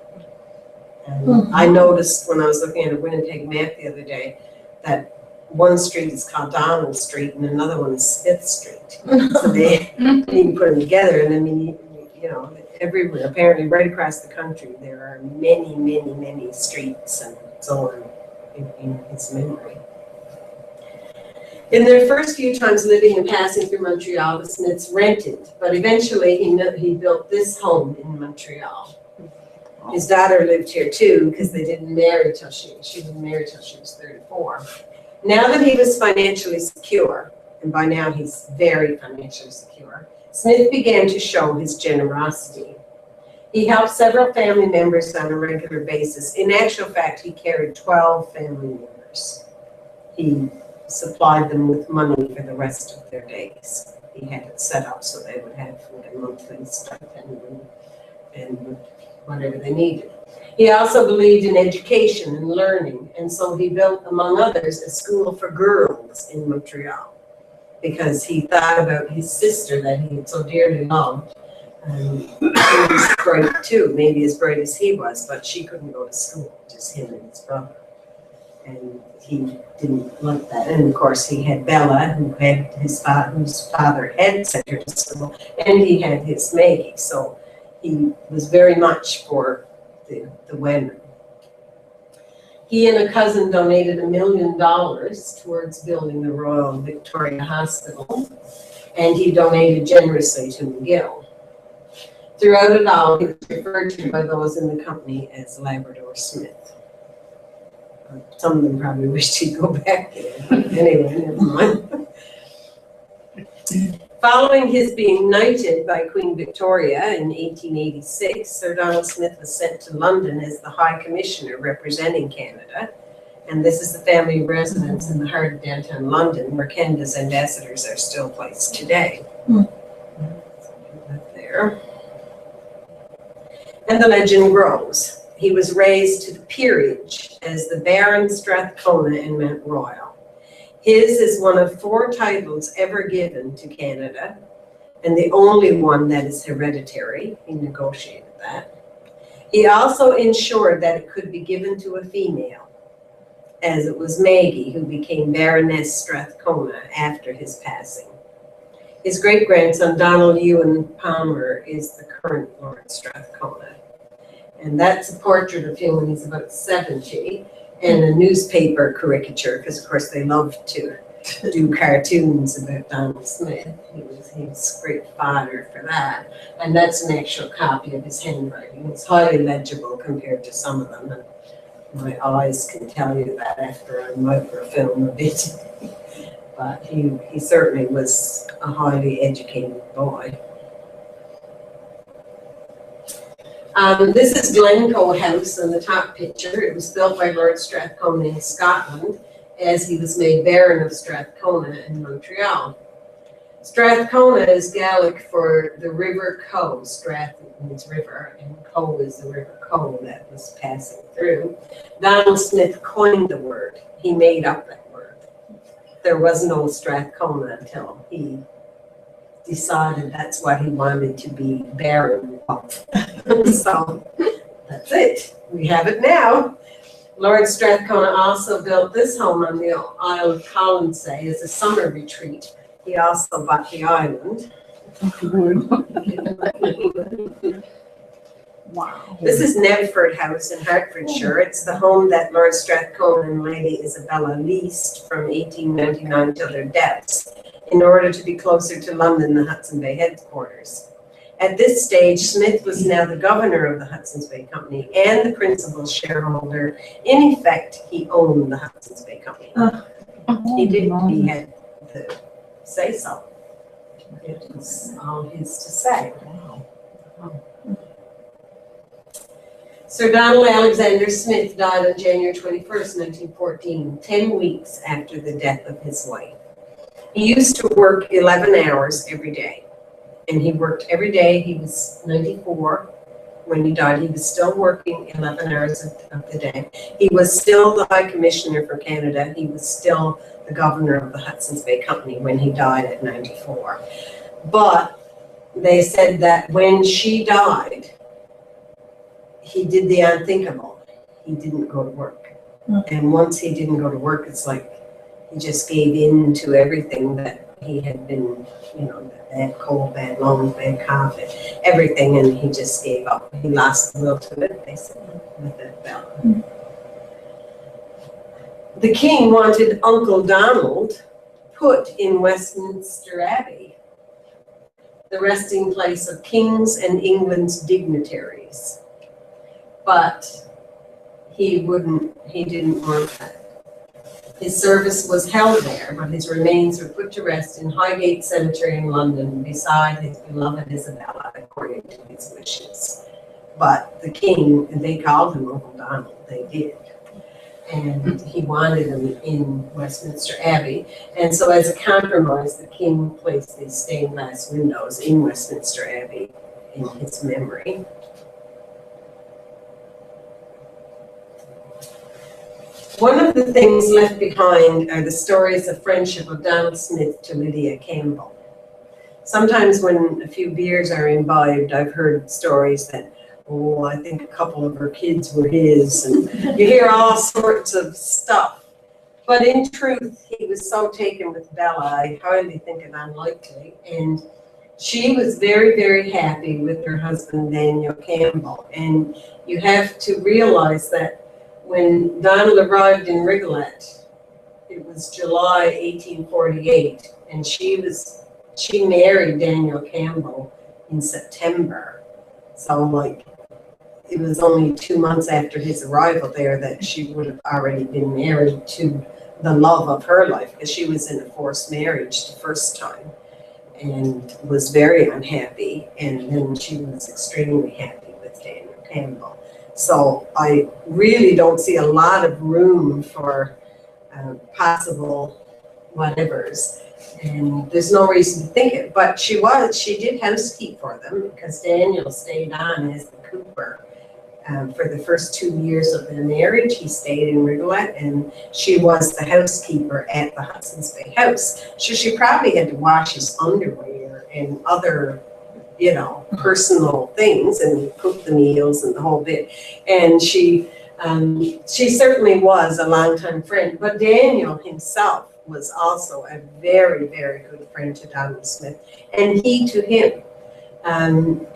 And I noticed when I was looking at a Winnipeg map the other day that one street is called Donald Street and another one is Smith Street. So they didn't put them together. And I mean, you know, everywhere, apparently right across the country, there are many, many, many streets and so on in his memory. In their first few times living and passing through Montreal, the Smiths rented, but eventually he built this home in Montreal. His daughter lived here too, because they didn't marry till she didn't marry till she was 34. Now that he was financially secure, and by now he's very financially secure, Smith began to show his generosity. He helped several family members on a regular basis. In actual fact, he carried 12 family members. He supplied them with money for the rest of their days. He had it set up so they would have a monthly stipend and whatever they needed. He also believed in education and learning, and so he built, among others, a school for girls in Montreal because he thought about his sister that he had so dearly loved. She was bright too, maybe as bright as he was, but she couldn't go to school, just him and his brother. And he didn't like that. And of course, he had Bella, who had whose father had sent her to school, and he had his Maggie. So he was very much for the women. He and a cousin donated $1 million towards building the Royal Victoria Hospital, and he donated generously to McGill. Throughout it all, he was referred to by those in the company as Labrador Smith. Some of them probably wished he'd go back there. Anyway, never mind. Following his being knighted by Queen Victoria in 1886, Sir Donald Smith was sent to London as the High Commissioner representing Canada, And this is the family residence in the heart of downtown London, where Canada's ambassadors are still placed today. There. And the legend grows. He was raised to the peerage as the Baron Strathcona in Mount Royal. His is one of 4 titles ever given to Canada, and the only one that is hereditary. He negotiated that. He also ensured that it could be given to a female, as it was Maggie who became Baroness Strathcona after his passing. His great-grandson, Donald Ewan Palmer, is the current Lord Strathcona. And that's a portrait of him when he's about 70, and a newspaper caricature, because of course they love to do cartoons about Donald Smith. He was a great fodder for that. And that's an actual copy of his handwriting. It's highly legible compared to some of them. And my eyes can tell you that after I microfilm a bit. But he certainly was a highly educated boy. This is Glencoe House in the top picture. It was built by Lord Strathcona in Scotland, as he was made Baron of Strathcona in Montreal. Strathcona is Gaelic for the River Coe. Strath means river, and Coe is the River Coe that was passing through. Donald Smith coined the word. He made up that word. There was no Strathcona until he decided that's what he wanted to be Baron of. So that's it. We have it now. Lord Strathcona also built this home on the Isle of Colonsay as a summer retreat. He also bought the island. Wow. This is Nevford House in Hertfordshire. It's the home that Lord Strathcona and Lady Isabella leased from 1899 till their deaths in order to be closer to London, the Hudson Bay headquarters. At this stage, Smith was now the governor of the Hudson's Bay Company and the principal shareholder. In effect, he owned the Hudson's Bay Company. He didn't. He had the say so. It was all his to say. Sir Donald Alexander Smith died on January 21st, 1914, 10 weeks after the death of his wife. He used to work 11 hours every day, and he worked every day. He was 94 when he died. He was still working 11 hours of the day. He was still the High Commissioner for Canada. He was still the governor of the Hudson's Bay Company when he died at 94. But they said that when she died, he did the unthinkable. He didn't go to work. And once he didn't go to work, it's like he just gave in to everything that he had been, bad cold, bad lungs, bad cough, everything, and he just gave up. He lost the will to it, basically, with that belt. The king wanted Uncle Donald put in Westminster Abbey, the resting place of kings and England's dignitaries. But he didn't want that. His service was held there, but his remains were put to rest in Highgate Cemetery in London beside his beloved Isabella, according to his wishes. But the king, they called him Uncle Donald, they did. And he wanted him in Westminster Abbey. And so as a compromise, the king placed these stained glass windows in Westminster Abbey in his memory. One of the things left behind are the stories of friendship of Donald Smith to Lydia Campbell. Sometimes when a few beers are imbibed, I've heard stories that, oh, I think a couple of her kids were his, and you hear all sorts of stuff. But in truth, he was so taken with Bella, I hardly think it unlikely. And she was very, very happy with her husband, Daniel Campbell. And you have to realize that when Donald arrived in Rigolet, it was July 1848, and she married Daniel Campbell in September. So it was only 2 months after his arrival there that she would have already been married to the love of her life, because she was in a forced marriage the first time and was very unhappy, and then she was extremely happy with Daniel Campbell. So I really don't see a lot of room for possible whatevers. And there's no reason to think it, but she did housekeep for them because Daniel stayed on as the cooper. For the first 2 years of their marriage, he stayed in Rigolet, and she was the housekeeper at the Hudson's Bay house. So she probably had to wash his underwear and other, personal things, and cook the meals and the whole bit. And she certainly was a longtime friend, but Daniel himself was also a very, very good friend to Donald Smith, and he to him.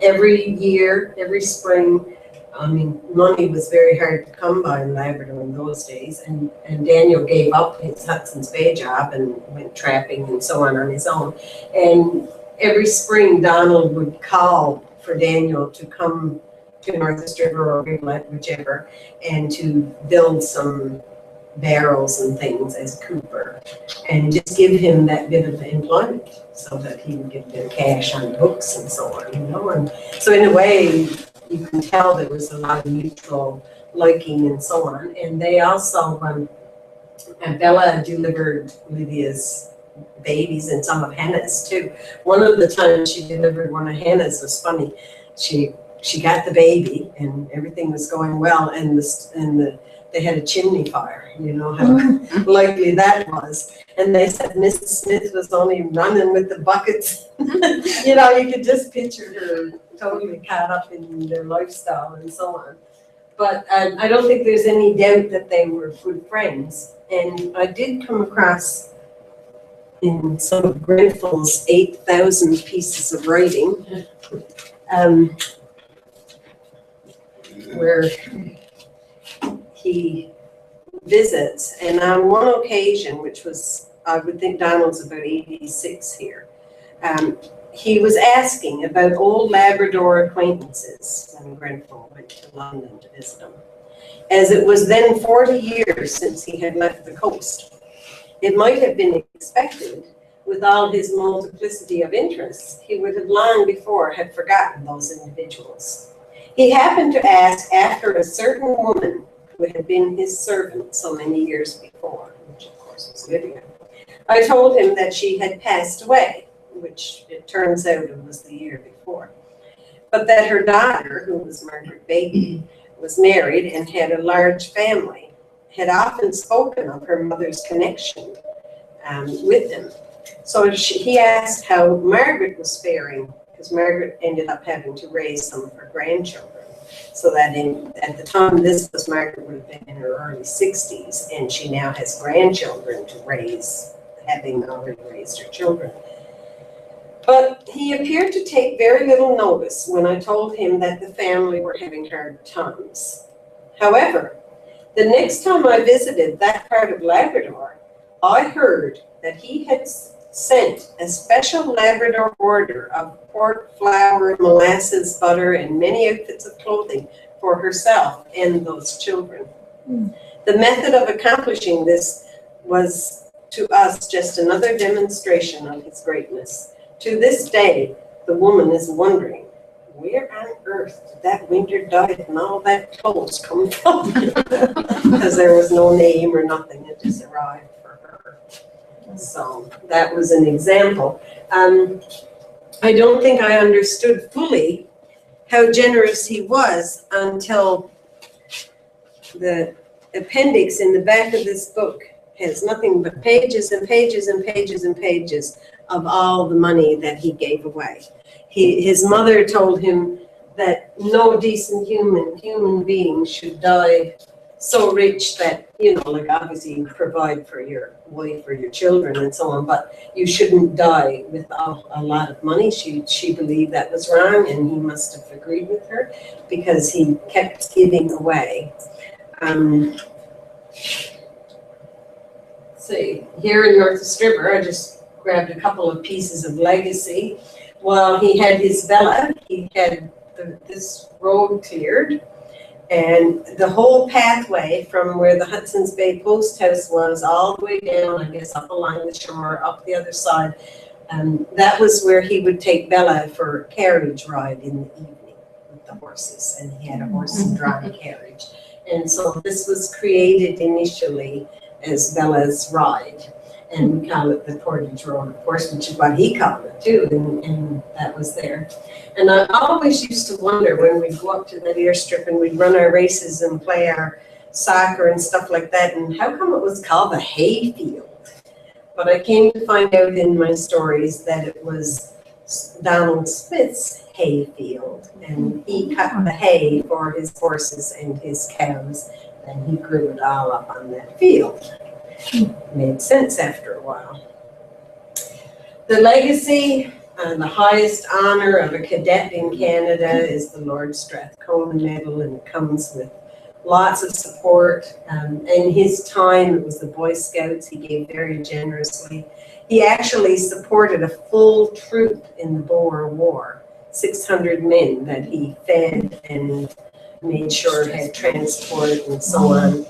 Every year, every spring, money was very hard to come by in Labrador in those days, and Daniel gave up his Hudson's Bay job and went trapping and so on his own. And every spring, Donald would call for Daniel to come to North River or Rigolet, whichever, and to build some barrels and things as cooper, and just give him that bit of employment so that he would get a bit of cash on books and so on, And so in a way, you can tell there was a lot of mutual liking and so on. And they also, and Bella delivered Lydia's babies and some of Hannah's too. One of the times she delivered one of Hannah's was funny. She got the baby and everything was going well, and they had a chimney fire, how likely that was. And they said Mrs. Smith was only running with the buckets. You could just picture her totally caught up in their lifestyle and so on. But I don't think there's any doubt that they were good friends. And I did come across in some of Grenfell's 8,000 pieces of writing, where he visits, and on one occasion, which was, I would think Donald's about 86 here, he was asking about old Labrador acquaintances when Grenfell went to London to visit him, as it was then 40 years since he had left the coast. It might have been expected, with all his multiplicity of interests, he would have long before had forgotten those individuals. He happened to ask after a certain woman who had been his servant so many years before, which of course was Lydia. I told him that she had passed away, which it turns out it was the year before, but that her daughter, who was Margaret Baby, was married and had a large family, had often spoken of her mother's connection with them. So he asked how Margaret was faring, because Margaret ended up having to raise some of her grandchildren. So that at the time this was, Margaret would have been in her early 60s, and she now has grandchildren to raise, having already raised her children. But he appeared to take very little notice when I told him that the family were having hard times. However, the next time I visited that part of Labrador, I heard that he had sent a special Labrador order of pork, flour, molasses, butter, and many outfits of clothing for herself and those children. The method of accomplishing this was to us just another demonstration of his greatness. To this day, the woman is wondering, where on earth did that winter diet and all that clothes come from? Because there was no name or nothing, it just arrived for her. So that was an example. I don't think I understood fully how generous he was until the appendix in the back of this book has nothing but pages and pages and pages and pages of all the money that he gave away. His mother told him that no decent human being should die so rich that, like obviously you provide for your wife or your children and so on, but you shouldn't die with a lot of money. She believed that was wrong, and he must have agreed with her because he kept giving away. See, here in North River, I just grabbed a couple of pieces of legacy. While he had his Bella, he had this road cleared, and the whole pathway from where the Hudson's Bay post house was all the way down, I guess, up along the shore, up the other side. That was where he would take Bella for a carriage ride in the evening. the horses, and he had a horse and drawn carriage. And so this was created initially as Bella's Ride, and we call it the Portage Road, of course, which is what he called it too, and that was there. And I always used to wonder when we'd go up to that airstrip and we'd run our races and play our soccer and stuff like that, and how come it was called the hay field? But I came to find out in my stories that it was Donald Smith's hay field, and he cut the hay for his horses and his cows, and he grew it all up on that field. Made sense after a while. The legacy and the highest honor of a cadet in Canada is the Lord Strathcona Medal, and it comes with lots of support. In his time, it was the Boy Scouts. He gave very generously. He actually supported a full troop in the Boer War, 600 men that he fed and made sure had transport and so on,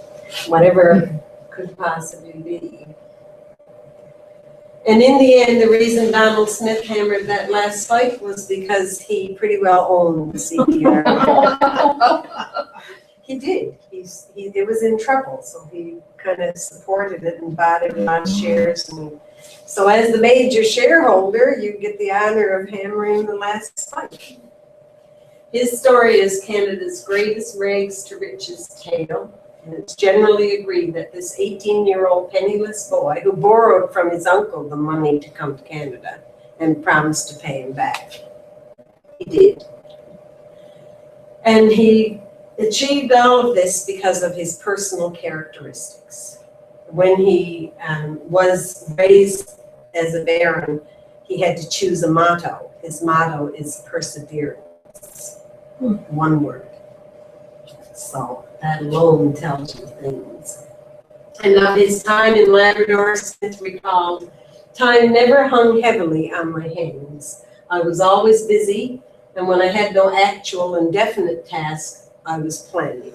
whatever could possibly be. And in the end, the reason Donald Smith hammered that last fight was because he pretty well owned the CPR. He did. It was in trouble, so he kind of supported it and bought it on shares. And so as the major shareholder, you get the honor of hammering the last fight. His story is Canada's greatest rags to riches tale, and it's generally agreed that this 18-year-old penniless boy who borrowed from his uncle the money to come to Canada and promised to pay him back. He did. And he achieved all of this because of his personal characteristics. When he was raised as a baron, he had to choose a motto. His motto is perseverance. One word. So that alone tells you things. And of his time in Labrador, Smith recalled, "Time never hung heavily on my hands. I was always busy, and when I had no actual and definite task, I was planning."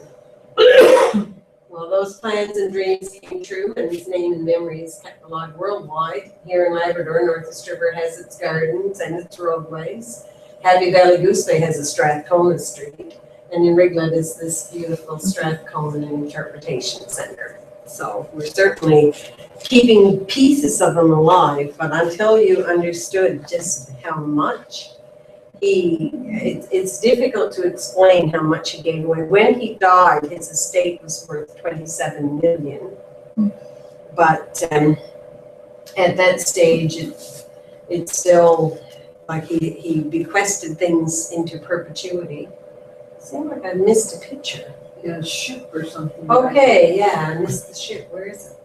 Well, those plans and dreams came true, and his name and memory is kept alive worldwide. Here in Labrador, Northeast River has its gardens and its roadways. Happy Valley Goose Bay has a Strathcona Street, and in Riglet is this beautiful Strathcona Interpretation Center. So we're certainly keeping pieces of them alive, but until you understood just how much it's difficult to explain how much he gave away. When he died, his estate was worth $27 million. But at that stage, it's still like he bequested things into perpetuity. Seems like I missed a picture. Yeah, a ship or something. Okay, yeah, I missed the ship. Where is it?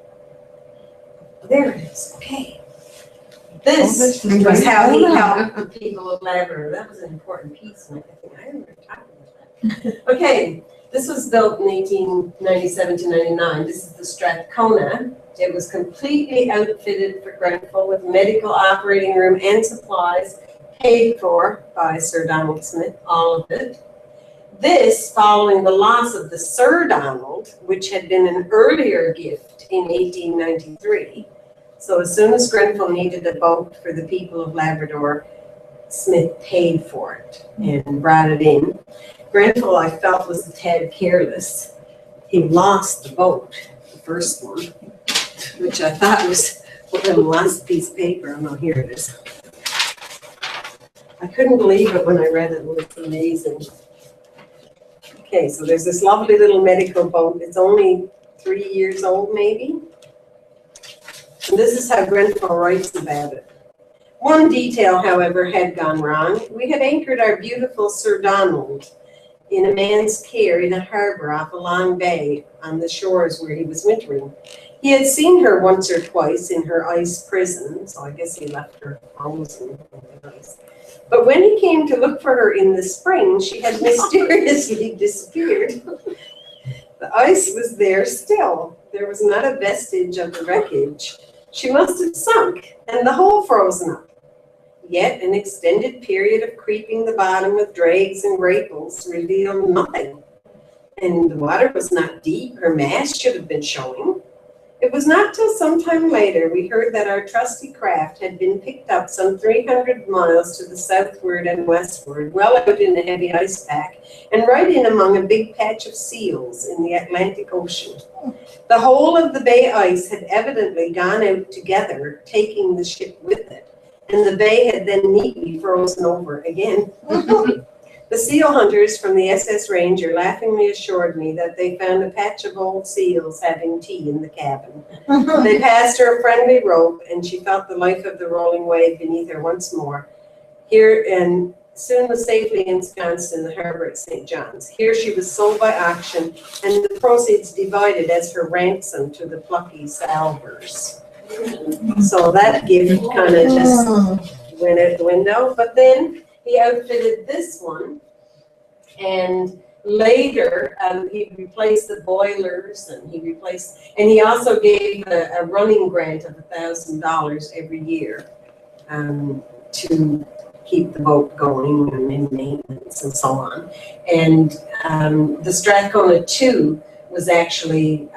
Oh, there it is. Okay. This was how he helped the people of Labrador. That was an important piece, and I think I remember talking about that. Okay, this was built in 1897 to 99. This is the Strathcona. It was completely outfitted for Grenfell with medical operating room and supplies, paid for by Sir Donald Smith, all of it. This following the loss of the Sir Donald, which had been an earlier gift in 1893. So as soon as Grenfell needed a boat for the people of Labrador, Smith paid for it and brought it in. Grenfell, I felt, was a tad careless. He lost the boat, the first one, which I thought was the last piece of paper. Oh, here it is. I couldn't believe it when I read it. It was amazing. Okay, so there's this lovely little medical boat. It's only 3 years old, maybe. And this is how Grenfell writes about it. One detail, however, had gone wrong. We had anchored our beautiful Sir Donald in a man's care in a harbor off a long bay on the shores where he was wintering. He had seen her once or twice in her ice prison, so I guess he left her frozen in the ice. But when he came to look for her in the spring, she had mysteriously disappeared. The ice was there still. There was not a vestige of the wreckage. She must have sunk, and the hole frozen up. Yet an extended period of creeping the bottom with drags and grapples revealed nothing. And the water was not deep. Her mast should have been showing. It was not till some time later we heard that our trusty craft had been picked up some 300 miles to the southward and westward, well out in the heavy ice pack, and right in among a big patch of seals in the Atlantic Ocean. The whole of the bay ice had evidently gone out together, taking the ship with it, and the bay had then neatly frozen over again. The seal hunters from the SS Ranger laughingly assured me that they found a patch of old seals having tea in the cabin. They passed her a friendly rope, and she felt the life of the rolling wave beneath her once more. Here, and soon was safely ensconced in the harbor at St. John's. Here she was sold by auction, and the proceeds divided as her ransom to the plucky salvers. So that gift kind of just went out the window. But then he outfitted this one, and later he replaced the boilers, and he also gave a running grant of $1,000 every year to keep the boat going and in maintenance and so on. And the Strathcona 2 was actually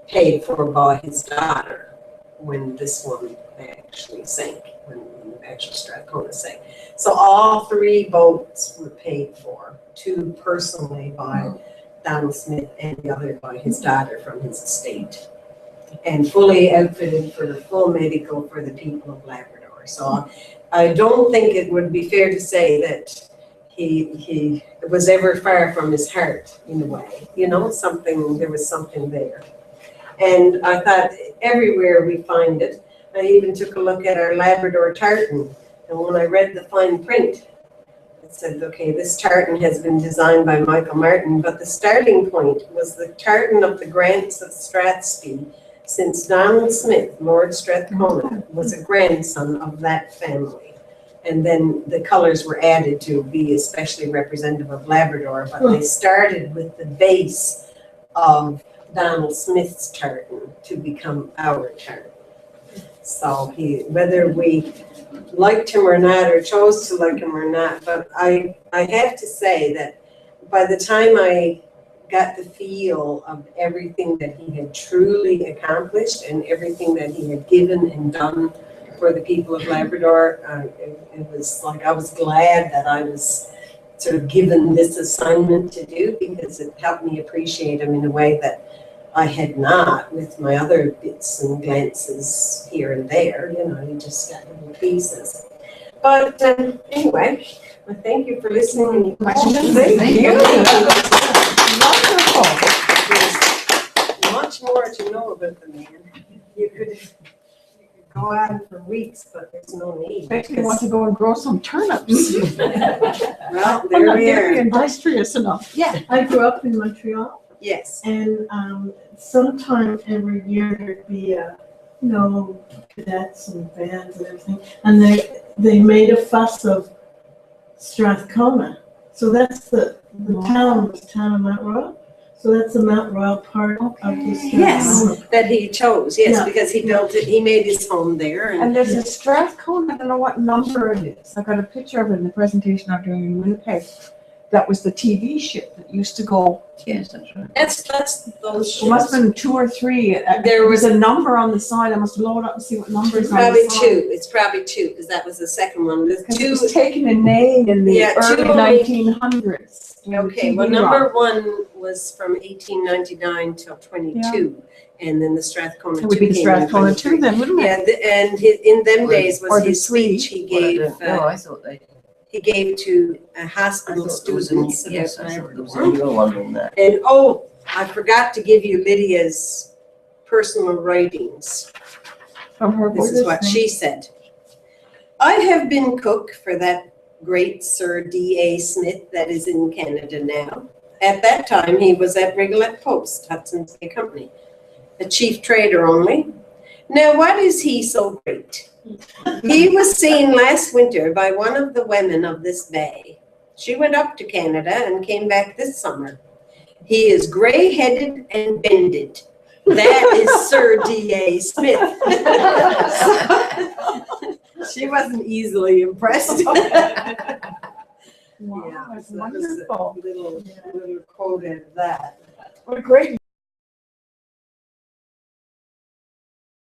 paid for by his daughter when this one actually sank, when the actual Strathcona sank. So all 3 boats were paid for, 2 personally by Donald Smith and the other by his daughter from his estate, and fully outfitted for the full medical for the people of Labrador. So I don't think it would be fair to say that he was ever far from his heart in a way, you know, there was something there. And I thought everywhere we find it. I even took a look at our Labrador tartan, and when I read the fine print, it said, okay, this tartan has been designed by Michael Martin, but the starting point was the tartan of the Grants of Strathspey, since Donald Smith, Lord Strathcona, was a grandson of that family. And then the colors were added to be especially representative of Labrador, but they started with the base of Donald Smith's tartan to become our tartan. So whether we liked him or not, or chose to like him or not, but I have to say that by the time I got the feel of everything that he had truly accomplished and everything that he had given and done for the people of Labrador, it was like I was glad that I was sort of given this assignment to do, because it helped me appreciate him in a way that I had not with my other bits and glances here and there. You know, you just got little pieces. But anyway, I thank you for listening. Any questions? Thank you. Wonderful. There's much more to know about the man. You could go on for weeks, but there's no need. Makes me want to go and grow some turnips. Well, I'm there not we very are. industrious enough. Yeah. I grew up in Montreal, Yes. and sometime every year there'd be cadets and bands and everything, and they made a fuss of Strathcona. So that's the town was town of Mount Royal. So that's the Mount Royal part of the Strathcona. Yes, that he chose. Yes, Yeah. because he built it. He made his home there. And there's a Strathcona, I don't know what number it is. I got a picture of it in the presentation I'm doing in Winnipeg. That was the TV ship that used to go. Yes, that's right. That's those. It must have been 2 or 3. There was a number on the side. I must blow it up and see what number is on the Probably side. 2. It's probably 2, because that was the second one. The Because it 2. was taken in May in the Yeah, early 2 only- 1900s. Okay, well, number 1 was from 1899 till 22, and then the Strathcona 2 It would be the came in Strathcona 2 23. then, wouldn't it? Yeah, and in them days Or was the his speech he gave. I thought they. He gave to I hospital thought there was a students. yes, about I thought there was a Labrador. newer one than that. And I forgot to give you Lydia's personal writings. From her This is what she said. I have been cook for that great Sir D.A. Smith that is in Canada now. At that time, he was at Rigolette Post, Hudson's Bay Company, a chief trader only. Now, what is he so great? He was seen last winter by one of the women of this bay. She went up to Canada and came back this summer. He is gray-headed and bended. That is Sir D.A. Smith. She wasn't easily impressed. Wow, Yeah, that's so that was wonderful. a little quote of that. What a great